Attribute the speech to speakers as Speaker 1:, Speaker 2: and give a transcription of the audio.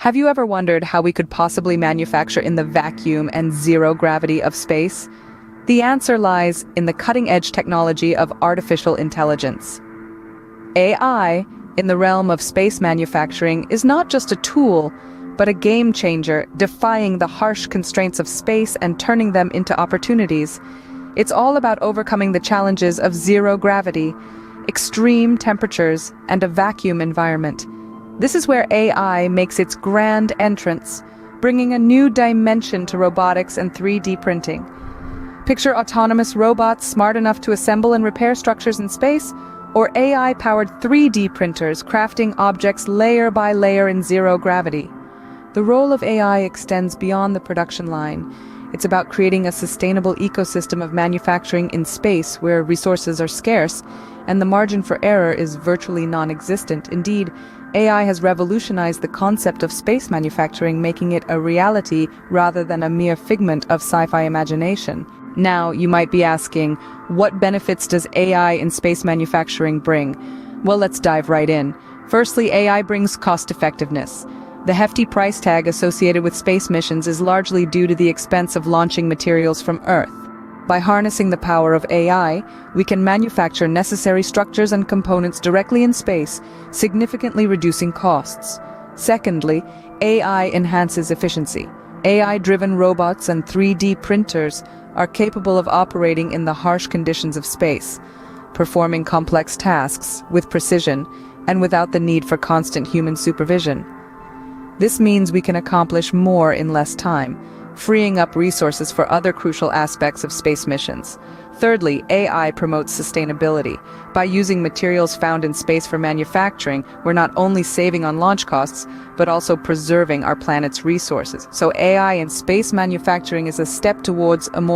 Speaker 1: Have you ever wondered how we could possibly manufacture in the vacuum and zero gravity of space? The answer lies in the cutting-edge technology of artificial intelligence. AI, in the realm of space manufacturing, is not just a tool, but a game changer, defying the harsh constraints of space and turning them into opportunities. It's all about overcoming the challenges of zero gravity, extreme temperatures, and a vacuum environment. This is where AI makes its grand entrance, bringing a new dimension to robotics and 3D printing. Picture autonomous robots smart enough to assemble and repair structures in space, or AI-powered 3D printers crafting objects layer by layer in zero gravity. The role of AI extends beyond the production line. It's about creating a sustainable ecosystem of manufacturing in space where resources are scarce and the margin for error is virtually non-existent. Indeed, AI has revolutionized the concept of space manufacturing, making it a reality rather than a mere figment of sci-fi imagination. Now, you might be asking, what benefits does AI in space manufacturing bring? Well, let's dive right in. Firstly, AI brings cost-effectiveness. The hefty price tag associated with space missions is largely due to the expense of launching materials from Earth. By harnessing the power of AI, we can manufacture necessary structures and components directly in space, significantly reducing costs. Secondly, AI enhances efficiency. AI-driven robots and 3D printers are capable of operating in the harsh conditions of space, performing complex tasks with precision and without the need for constant human supervision. This means we can accomplish more in less time, freeing up resources for other crucial aspects of space missions. Thirdly, AI promotes sustainability. By using materials found in space for manufacturing, we're not only saving on launch costs, but also preserving our planet's resources. So AI in space manufacturing is a step towards a more